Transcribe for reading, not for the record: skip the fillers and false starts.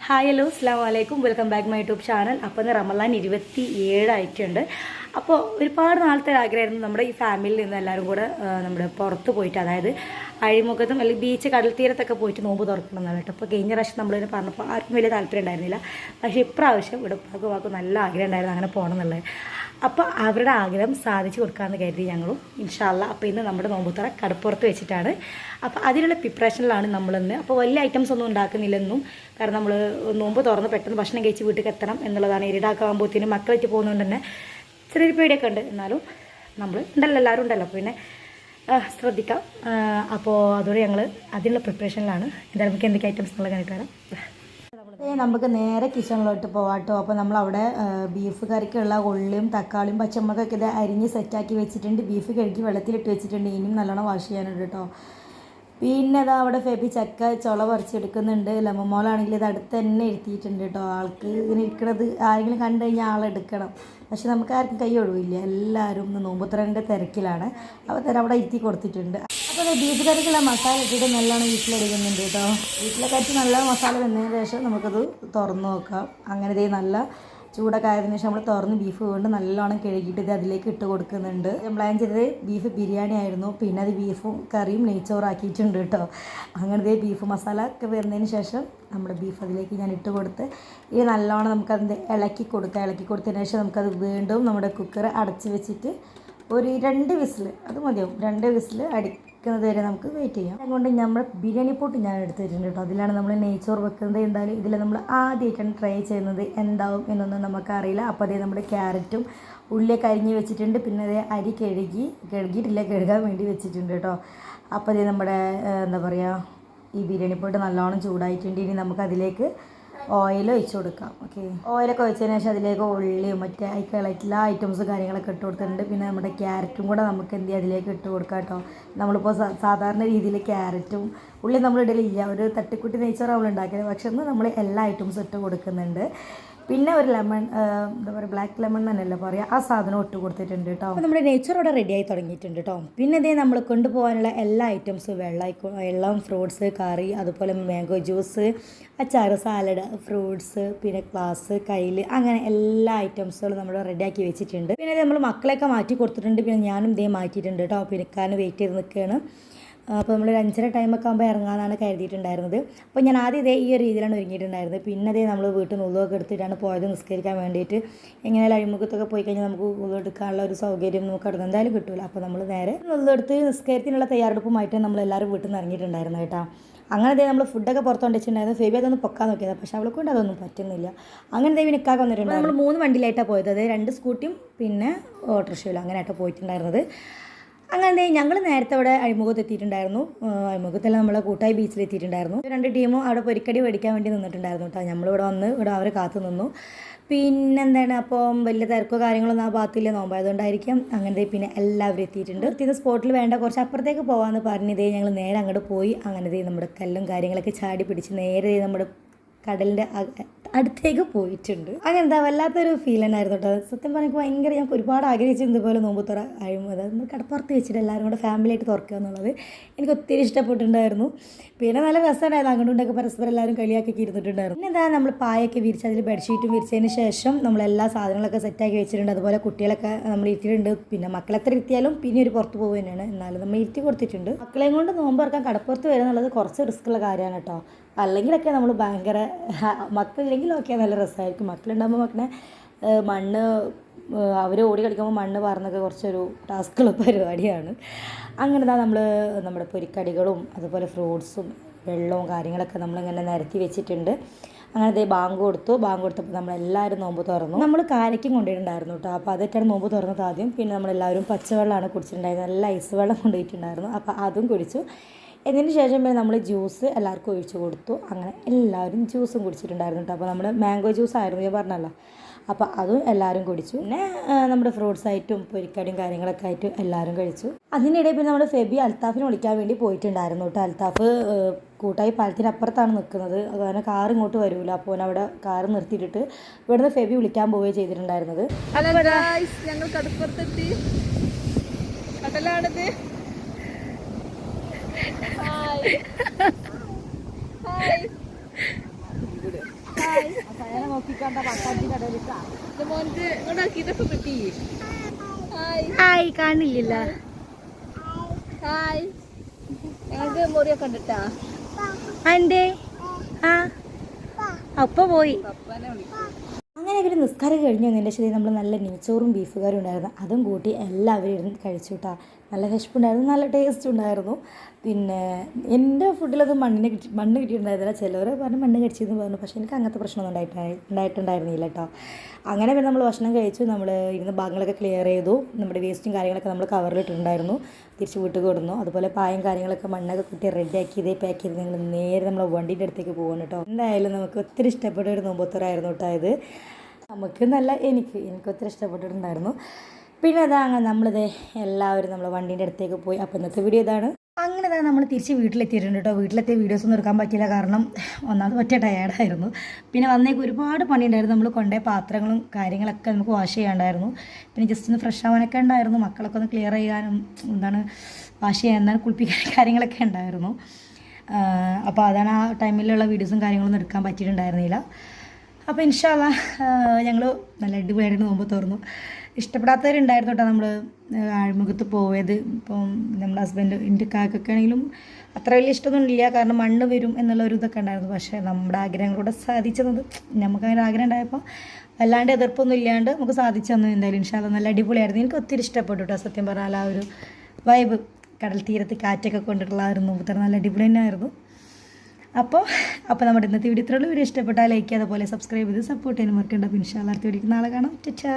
Hi hello അസ്സലാമു അലൈക്കും welcome back my YouTube channel. അപ്പോൾ ഇന്ന് റമദാൻ 27 ആയിട്ടുണ്ട്. അപ്പോൾ ഒരുപാട് നാളത്തെ ആഗ്രഹമായിരുന്നു നമ്മുടെ ഈ ഫാമിലിയിൽ നിന്ന് എല്ലാവരും കൂടെ നമ്മുടെ പുറത്ത് പോയിട്ട്, അതായത് അഴിമുഖത്തും അല്ലെങ്കിൽ ബീച്ച് കടൽ തീരത്തൊക്കെ പോയിട്ട് നോമ്പ് തുറക്കണം എന്നാണ് കേട്ടോ. അപ്പോൾ കഴിഞ്ഞ പ്രാവശ്യം നമ്മളിതിനെ പറഞ്ഞപ്പോൾ ആർക്കും വലിയ താല്പര്യം ഉണ്ടായിരുന്നില്ല. പക്ഷേ ഇപ്രാവശ്യം ഇവിടെ വാക്കും നല്ല ആഗ്രഹം ഉണ്ടായിരുന്നു അങ്ങനെ പോകണം എന്നുള്ളത്. അപ്പോൾ അവരുടെ ആഗ്രഹം സാധിച്ചു കൊടുക്കാമെന്ന് കരുതി ഞങ്ങളും ഇൻഷാ അല്ലാഹ്. അപ്പോൾ ഇന്ന് നമ്മുടെ നോമ്പുതുറ കടപ്പുറത്ത് വെച്ചിട്ടാണ്. അപ്പോൾ അതിനുള്ള പ്രിപ്പറേഷനിലാണ് നമ്മളിന്ന്. അപ്പോൾ വലിയ ഐറ്റംസ് ഒന്നും ഉണ്ടാക്കുന്നില്ലെന്നും, കാരണം നമ്മൾ നോമ്പ് തുറന്ന് പെട്ടെന്ന് ഭക്ഷണം കഴിച്ച് വീട്ടിൽ എത്തണം എന്നുള്ളതാണ്. ഇരുടാക്കാകുമ്പോഴത്തേനും മക്കളായിട്ട് പോകുന്നതുകൊണ്ട് തന്നെ ചെറിയൊരു പേടിയൊക്കെ ഉണ്ട്. എന്നാലും നമ്മൾ ഉണ്ടല്ലോ, എല്ലാവരും ഉണ്ടല്ലോ, അപ്പോൾ പിന്നെ ശ്രദ്ധിക്കാം. അപ്പോൾ അതോടെ ഞങ്ങൾ അതിനുള്ള പ്രിപ്പറേഷനിലാണ്. എന്തായാലും നമുക്ക് എന്തൊക്കെ ഐറ്റംസ് എന്നുള്ള കണ്ടിട്ട് വരാം. നമുക്ക് നേരെ കിച്ചണിലോട്ട് പോവാട്ടോ. അപ്പോൾ നമ്മളവിടെ ബീഫ് കറിക്കുള്ള ഉള്ളിയും തക്കാളിയും പച്ചമുളകൊക്കെ ഇത് അരിഞ്ഞ് സെറ്റാക്കി വെച്ചിട്ടുണ്ട്. ബീഫ് കഴുകി വെള്ളത്തിലിട്ട് വെച്ചിട്ടുണ്ട്. ഇനിയും നല്ലോണം വാഷ് ചെയ്യാനുണ്ട് കേട്ടോ. പിന്നെ അതാ അവിടെ ഫെബി ചക്ക ചുള പറിച്ചെടുക്കുന്നുണ്ട്. ലമ്മോളാണെങ്കിൽ ഇത് അടുത്ത് തന്നെ ഇരുത്തിയിട്ടുണ്ട് കേട്ടോ. ആൾക്ക് ഇങ്ങനെ ഇരിക്കണത് ആരെങ്കിലും കണ്ടു കഴിഞ്ഞാൽ ആളെടുക്കണം. പക്ഷെ നമുക്ക് ആർക്കും കൈ ഒഴിവില്ല, എല്ലാവരും നോമ്പുത്രൻ്റെ തിരക്കിലാണ്. അപ്പോൾ തന്നെ അവിടെ ഇരുത്തി കൊടുത്തിട്ടുണ്ട്. അപ്പോൾ ബീഫ് കറിക്കുള്ള മസാല ഇട്ടിട്ട് നല്ലോണം വീട്ടിലെടുക്കുന്നുണ്ട് കേട്ടോ. വീട്ടിലൊക്കെ ആയിട്ട് നല്ല മസാല വന്നതിന് ശേഷം നമുക്കത് തുറന്ന് നോക്കാം. അങ്ങനെ നല്ല ചൂടൊക്കെ ആയതിനു ശേഷം നമ്മൾ തുറന്ന് ബീഫ് കൊണ്ട് നല്ലോണം കഴുകിയിട്ട് ഇത് അതിലേക്ക് ഇട്ട് കൊടുക്കുന്നുണ്ട്. പ്ലാൻ ചെയ്തത് ബീഫ് ബിരിയാണി ആയിരുന്നു. പിന്നെ അത് ബീഫും കറിയും നെയ്ച്ചോറാക്കിയിട്ടുണ്ട് കേട്ടോ. അങ്ങനത്തെ ബീഫ് മസാല ഒക്കെ വരുന്നതിന് ശേഷം നമ്മുടെ ബീഫ് അതിലേക്ക് ഞാൻ ഇട്ട് കൊടുത്ത് ഇത് നല്ലോണം നമുക്കതിൻ്റെ ഇളക്കി കൊടുത്തതിന് ശേഷം നമുക്കത് വീണ്ടും നമ്മുടെ കുക്കർ അടച്ച് വെച്ചിട്ട് ഒരു 2 വിസിൽ, അത് മതിയാവും, 2 വിസിൽ അടിക്കുന്നത് വരെ നമുക്ക് വെയിറ്റ് ചെയ്യാം. അതുകൊണ്ട് നമ്മൾ ബിരിയാണി പോട്ട് ഞാൻ എടുത്ത് വെച്ചിട്ടുണ്ട് കേട്ടോ. അതിലാണ് നമ്മൾ നെയ്ച്ചോറ് വെക്കുന്നത്. എന്തായാലും ഇതിൽ നമ്മൾ ആദ്യമായിട്ടാണ് ട്രൈ ചെയ്യുന്നത്, എന്താവും എന്നൊന്നും നമുക്കറിയില്ല. അപ്പോൾ അതേ നമ്മുടെ ക്യാരറ്റും ഉള്ളിയൊക്കെ അരിഞ്ഞ് വെച്ചിട്ടുണ്ട്. പിന്നെ അതേ അരി കഴുകിയിട്ടില്ല, കഴുകാൻ വേണ്ടി വെച്ചിട്ടുണ്ട് കേട്ടോ. അപ്പോൾ അതേ നമ്മുടെ എന്താ പറയുക, ഈ ബിരിയാണി പോട്ട് നല്ലോണം ചൂടായിട്ടുണ്ട്. ഇനി നമുക്കതിലേക്ക് ഓയിൽ ഒഴിച്ച് കൊടുക്കാം. ഓക്കെ, ഓയിലൊക്കെ ഒഴിച്ചതിന് ശേഷം അതിലേക്ക് ഉള്ളിയും മറ്റേ എല്ലാ ഐറ്റംസും കാര്യങ്ങളൊക്കെ ഇട്ട് കൊടുത്തിട്ടുണ്ട്. പിന്നെ നമ്മുടെ ക്യാരറ്റും കൂടെ നമുക്ക് എന്ത് ചെയ്യാം, അതിലേക്ക് ഇട്ട് കൊടുക്കാം കേട്ടോ. നമ്മളിപ്പോൾ സാധാരണ രീതിയിൽ ക്യാരറ്റും ഉള്ളി നമ്മൾ ഇടലില്ല, ഒരു തട്ടിക്കുട്ടി നെയ്ച്ചോറ് നമ്മൾ ഉണ്ടാക്കിയത്. പക്ഷെ ഇന്ന് നമ്മൾ എല്ലാ ഐറ്റംസും ഇട്ട് കൊടുക്കുന്നുണ്ട്. പിന്നെ ഒരു ലെമൺ, എന്താ പറയുക, ബ്ലാക്ക് ലെമൺ തന്നെയല്ലേ പറയുക, ആ സാധനം ഇട്ട് കൊടുത്തിട്ടുണ്ട് കേട്ടോ. അപ്പോൾ നമ്മുടെ നെയ്ച്ചോറ് ഇവിടെ റെഡി ആയി തുടങ്ങിയിട്ടുണ്ട് കേട്ടോ. പിന്നെ ഇതേ നമ്മൾ കൊണ്ടുപോകാനുള്ള എല്ലാ ഐറ്റംസും വെള്ളം, ഫ്രൂട്ട്സ്, കറി, അതുപോലെ മാംഗോ ജ്യൂസ്, അച്ചാർ, സാലഡ്, ഫ്രൂട്ട്സ്, പിന്നെ ഗ്ലാസ്, കയ്യിൽ, അങ്ങനെ എല്ലാ ഐറ്റംസുകളും നമ്മൾ റെഡിയാക്കി വെച്ചിട്ടുണ്ട്. പിന്നെ നമ്മൾ മക്കളെയൊക്കെ മാറ്റി കൊടുത്തിട്ടുണ്ട്. പിന്നെ ഞാനും ഇതേ മാറ്റിയിട്ടുണ്ട് കേട്ടോ. പിന്നെ വെയിറ്റ് ചെയ്ത് നിൽക്കുകയാണ്. അപ്പോൾ നമ്മൾ 5:30 ടൈമൊക്കെ ആകുമ്പോൾ ഇറങ്ങാമെന്നാണ് കരുതിയിട്ടുണ്ടായിരുന്നത്. അപ്പോൾ ഞാൻ ആദ്യം ഇതേ ഈ ഒരു രീതിയിലാണ് ഒരുങ്ങിയിട്ടുണ്ടായിരുന്നത്. പിന്നെ അതേ നമ്മൾ വീട്ടിൽ നിന്ന് ഉള്ളുവൊക്കെ എടുത്തിട്ടാണ് പോയത് നിസ്കരിക്കാൻ വേണ്ടിയിട്ട്. എങ്ങനെയാലും അഴിമുഖത്തൊക്കെ പോയി കഴിഞ്ഞാൽ നമുക്ക് ഉള്ളെടുക്കാനുള്ള ഒരു സൗകര്യം നമുക്ക് അവിടെ എന്തായാലും കിട്ടില്ല. അപ്പോൾ നമ്മൾ നേരെ ഉള്ളെടുത്ത് നിസ്കാരത്തിനുള്ള തയ്യാറെടുപ്പുമായിട്ട് നമ്മളെല്ലാവരും വീട്ടിൽ നിന്ന് ഇറങ്ങിയിട്ടുണ്ടായിരുന്നു കേട്ടോ. അങ്ങനെ നമ്മൾ ഫുഡൊക്കെ പുറത്തുകൊണ്ട് വെച്ചിട്ടുണ്ടായിരുന്നു. ഫേബി അതൊന്ന് പൊക്കാൻ നോക്കിയത്, പക്ഷേ അവളെ കൊണ്ട് അതൊന്നും പറ്റുന്നില്ല. അങ്ങനെ ദേവി നിൽക്കാൻ വന്നിട്ടുണ്ട്. നമ്മൾ 3 വണ്ടിയിലായിട്ടാണ് പോയത്. അത് 2 സ്കൂട്ടിയും പിന്നെ ഓട്ടോറിക്ഷയിലും അങ്ങനെയായിട്ടാണ് പോയിട്ടുണ്ടായിരുന്നത്. അങ്ങനെ ഞങ്ങൾ നേരത്തെ അവിടെ അഴിമുഖത്ത് എത്തിയിട്ടുണ്ടായിരുന്നു. അഴിമുഖത്തെല്ലാം നമ്മളെ കൂട്ടായി ബീച്ചിലെത്തിയിട്ടുണ്ടായിരുന്നു. 2 ടീമും അവിടെ പൊരിക്കടി മേടിക്കാൻ വേണ്ടി നിന്നിട്ടുണ്ടായിരുന്നു കേട്ടോ. നമ്മളിവിടെ വന്ന് ഇവിടെ അവരെ കാത്തു നിന്നു. പിന്നെന്താണ്, അപ്പം വലിയ തിരക്കോ കാര്യങ്ങളൊന്നും ആ ഭാഗത്തില്ല, നോമ്പായതുകൊണ്ടായിരിക്കും. അങ്ങനെ പിന്നെ എല്ലാവരും എത്തിയിട്ടുണ്ട്. എത്തിയ സ്പോട്ടിൽ വേണ്ട കുറച്ച് അപ്പുറത്തേക്ക് പോകാമെന്ന് പറഞ്ഞതേ ഞങ്ങൾ നേരെ അങ്ങോട്ട് പോയി. അങ്ങനെ നമ്മുടെ കല്ലും കാര്യങ്ങളൊക്കെ ചാടി പിടിച്ച് നേരെ നമ്മുടെ കടലിൻ്റെ അടുത്തേക്ക് പോയിട്ടുണ്ട്. അങ്ങനെ എന്താ വല്ലാത്തൊരു ഫീൽ തന്നെയായിരുന്നു കേട്ടോ. സത്യം പറഞ്ഞാൽ ഭയങ്കര, ഞാൻ ഒരുപാട് ആഗ്രഹിച്ചിരുന്നത് പോലെ നോമ്പുതുറ അതായത് കടപ്പുറത്ത് വെച്ചിട്ട് എല്ലാവരും കൂടെ ഫാമിലിയായിട്ട് തുറക്കുക എന്നുള്ളത് എനിക്ക് ഒത്തിരി ഇഷ്ടപ്പെട്ടിട്ടുണ്ടായിരുന്നു. പിന്നെ നല്ല രസമുണ്ടായിരുന്നു. അങ്ങോട്ടുണ്ടൊക്കെ പരസ്പരം എല്ലാവരും കളിയാക്കി ഇരുന്നിട്ടുണ്ടായിരുന്നു. പിന്നെ എന്താ, നമ്മൾ പായൊക്കെ വിരിച്ച് അതിൽ ബെഡ്ഷീറ്റും വിരിച്ചതിന് ശേഷം നമ്മളെല്ലാ സാധനങ്ങളൊക്കെ സെറ്റാക്കി വെച്ചിട്ടുണ്ട്. അതുപോലെ കുട്ടികളൊക്കെ നമ്മൾ ഇരുത്തിയിട്ടുണ്ട്. പിന്നെ മക്കളെത്ര ഇരുത്തിയാലും പിന്നെ ഒരു പുറത്ത് പോകുക തന്നെയാണ്, എന്നാലും നമ്മൾ ഇരുത്തി കൊടുത്തിട്ടുണ്ട്. മക്കളെയും കൊണ്ട് നോമ്പ് തുറക്കാൻ കടപ്പുറത്ത് വരിക എന്നുള്ളത് കുറച്ച് റിസ്ക്കുള്ള കാര്യമാണ് കേട്ടോ. അല്ലെങ്കിലൊക്കെ നമ്മൾ ഭയങ്കര, മക്കളില്ലെങ്കിലും ഒക്കെ നല്ല രസമായിരിക്കും. മക്കളുണ്ടാകുമ്പോൾ മക്കളെ മണ്ണ് അവർ ഓടി കളിക്കുമ്പോൾ മണ്ണ് പാർന്നൊക്കെ കുറച്ചൊരു ടാസ്ക്കുള്ള പരിപാടിയാണ്. അങ്ങനെ നമ്മൾ നമ്മുടെ പൊരിക്കടികളും അതുപോലെ ഫ്രൂട്ട്സും വെള്ളവും കാര്യങ്ങളൊക്കെ നമ്മളിങ്ങനെ നിരത്തി വെച്ചിട്ടുണ്ട്. അങ്ങനെ ബാങ്ക് കൊടുത്തപ്പോൾ നമ്മളെല്ലാവരും നോമ്പ് തുറന്നു. നമ്മൾ കാരയ്ക്കും കൊണ്ടുപോയിട്ടുണ്ടായിരുന്നു കേട്ടോ. അപ്പോൾ അതൊക്കെയാണ് നോമ്പ് തുറന്നത് ആദ്യം. പിന്നെ നമ്മളെല്ലാവരും പച്ചവെള്ളമാണ് കുടിച്ചിട്ടുണ്ടായിരുന്നത്, നല്ല ഐസ് വെള്ളം കൊണ്ടുപോയിട്ടുണ്ടായിരുന്നു. അപ്പോൾ അതും കുടിച്ചു. ഇതിന് ശേഷം പിന്നെ നമ്മൾ ജ്യൂസ് എല്ലാവർക്കും ഒഴിച്ച് കൊടുത്തു. അങ്ങനെ എല്ലാവരും ജ്യൂസും കുടിച്ചിട്ടുണ്ടായിരുന്നു കേട്ടോ. അപ്പോൾ നമ്മൾ മാംഗോ ജ്യൂസ് ആയിരുന്നു ഞാൻ പറഞ്ഞല്ലോ. അപ്പോൾ അതും എല്ലാവരും കുടിച്ചു. പിന്നെ നമ്മുടെ ഫ്രൂട്ട്സ് ആയിട്ടും പൊരിക്കടിയും കാര്യങ്ങളൊക്കെ ആയിട്ട് എല്ലാവരും കഴിച്ചു. അതിനിടെ പിന്നെ നമ്മൾ ഫെബി അൽത്താഫിനെ വിളിക്കാൻ വേണ്ടി പോയിട്ടുണ്ടായിരുന്നു കേട്ടോ. അൽത്താഫ് കൂട്ടായി പാലത്തിനപ്പുറത്താണ് നിൽക്കുന്നത്. അതുപോലെ കാർ ഇങ്ങോട്ട് വരില്ല. അപ്പോൾ അവിടെ കാർ നിർത്തിയിട്ടിട്ട് ഇവിടുന്ന് ഫെബി വിളിക്കാൻ പോവുകയും ചെയ്തിട്ടുണ്ടായിരുന്നത്. ഞങ്ങൾ കടപ്പുറത്തെത്തി. കടലാണിത്. ഹായ് ഹായ് മോൻക്ക് ഇങ്ങോട്ടാക്കി ഇതൊക്കെ കിട്ടി ഹായ് ഹായ് കാണില്ല. ഹായ് ഞങ്ങൾക്ക് മുറിയൊക്കെ ഉണ്ടിട്ടാ എന്തേ? ആ അപ്പ പോയി. പപ്പനെ വിളിക്കും. അങ്ങനെ ഇവർ നിസ്കാരം കഴിഞ്ഞു വന്നതിൻ്റെ ശരി നമ്മൾ നല്ല നെയ്ച്ചോറും ബീഫ് കറിയും ഉണ്ടായിരുന്നു. അതും കൂട്ടി എല്ലാവരും ഇരുന്ന് കഴിച്ചു കേട്ടോ. നല്ല വിശപ്പുണ്ടായിരുന്നു, നല്ല ടേസ്റ്റ് ഉണ്ടായിരുന്നു. പിന്നെ എൻ്റെ ഫുഡിലത് മണ്ണ് കിട്ടിയിട്ടുണ്ടായിരുന്നില്ല. ചിലവർ പറഞ്ഞു മണ്ണ് കടിച്ചെന്ന് പറഞ്ഞു, പക്ഷേ എനിക്ക് അങ്ങനത്തെ പ്രശ്നമൊന്നും ഉണ്ടായിട്ടുണ്ടായിരുന്നില്ല കേട്ടോ. അങ്ങനെ പിന്നെ നമ്മൾ ഭക്ഷണം കഴിച്ചു. നമ്മൾ ഇരുന്ന ഭാഗങ്ങളൊക്കെ ക്ലിയർ ചെയ്തു. നമ്മുടെ വേസ്റ്റും കാര്യങ്ങളൊക്കെ നമ്മൾ കവറിലിട്ടിട്ടുണ്ടായിരുന്നു. തിരിച്ച് വീട്ടിൽ കൊടുന്നു. അതുപോലെ പായും കാര്യങ്ങളൊക്കെ മണ്ണൊക്കെ കുട്ടി റെഡിയാക്കി ഇതേ പാക്ക് ചെയ്ത് ഞങ്ങൾ നേരെ നമ്മൾ വണ്ടീൻ്റെ അടുത്തേക്ക് പോകണം കേട്ടോ. എന്തായാലും നമുക്ക് ഒത്തിരി ഇഷ്ടപ്പെട്ട ഒരു നോമ്പുത്തറായിരുന്നു കേട്ടോ ഇത്. നമുക്ക് നല്ല എനിക്ക് ഒത്തിരി ഇഷ്ടപ്പെട്ടിട്ടുണ്ടായിരുന്നു. പിന്നെ അതാ അങ്ങനെ നമ്മളിത് എല്ലാവരും നമ്മൾ വണ്ടീൻ്റെ അടുത്തേക്ക് പോയി. അപ്പോൾ ഇന്നത്തെ വീഡിയോ ഇതാണ്. അങ്ങനെ തന്നെ നമ്മൾ തിരിച്ച് വീട്ടിലെത്തിയിട്ടുണ്ട് കേട്ടോ. വീട്ടിലെത്തിയ വീഡിയോസൊന്നും എടുക്കാൻ പറ്റില്ല, കാരണം ഒന്നാമത് ഒറ്റ ടയേർഡായിരുന്നു. പിന്നെ വന്നേക്ക് ഒരുപാട് പണിയുണ്ടായിരുന്നു. നമ്മൾ കൊണ്ടുപോയ പാത്രങ്ങളും കാര്യങ്ങളൊക്കെ നമുക്ക് വാഷ് ചെയ്യാണ്ടായിരുന്നു. പിന്നെ ജസ്റ്റ് ഒന്ന് ഫ്രഷ് ആവാനൊക്കെ ഉണ്ടായിരുന്നു. മക്കളൊക്കെ ഒന്ന് ക്ലിയർ ചെയ്യാനും വാഷ് ചെയ്യാൻ കുളിപ്പിക്കാനും കാര്യങ്ങളൊക്കെ ഉണ്ടായിരുന്നു. അപ്പോൾ അതാണ് ആ ടൈമിലുള്ള വീഡിയോസും കാര്യങ്ങളൊന്നും എടുക്കാൻ പറ്റിയിട്ടുണ്ടായിരുന്നില്ല. അപ്പോൾ ഇൻഷാ അല്ലാ ഞങ്ങൾ നല്ല അടിപൊളിയായിട്ട് നോമ്പ് തുറന്നു. ഇഷ്ടപ്പെടാത്തവരുണ്ടായിരുന്നു കേട്ടോ. നമ്മൾ ആഴ്മുഖത്ത് പോയത് ഇപ്പം നമ്മുടെ ഹസ്ബൻഡ് എൻ്റെ കാക്കൊക്കെ ആണെങ്കിലും അത്ര വലിയ ഇഷ്ടമൊന്നും ഇല്ല, കാരണം മണ്ണ് വരും എന്നുള്ളൊരു ഇതൊക്കെ ഉണ്ടായിരുന്നു. പക്ഷേ നമ്മുടെ ആഗ്രഹങ്ങളൂടെ സാധിച്ചത് നമുക്കങ്ങനെ ആഗ്രഹം ഉണ്ടായപ്പോൾ അല്ലാണ്ട് എതിർപ്പൊന്നും ഇല്ലാണ്ട് നമുക്ക് സാധിച്ചു തന്നു. എന്തായാലും ഇൻഷാ അല്ലാ നല്ല അടിപൊളിയായിരുന്നു. എനിക്ക് ഒത്തിരി ഇഷ്ടപ്പെട്ടു കേട്ടോ. സത്യം പറഞ്ഞാൽ ആ ഒരു വൈബ്, കടൽ തീരത്ത് കാറ്റൊക്കെ കൊണ്ടിട്ടുള്ള ആ ഒരു നോമ്പ് നല്ല അടിപൊളി തന്നെയായിരുന്നു. അപ്പോൾ നമ്മുടെ ഇന്നത്തെ വീഡിയോ ഇത്രയുള്ള വീഡിയോ ഇഷ്ടപ്പെട്ടാൽ ലൈക്ക് അതുപോലെ സബ്സ്ക്രൈബ് ചെയ്ത് സപ്പോർട്ട് ചെയ്യാൻ മറക്കണ്ട. ഇൻഷാ അല്ലാ അടുത്ത വീഡിയോക്ക് നാളെ കാണാം. ചാ.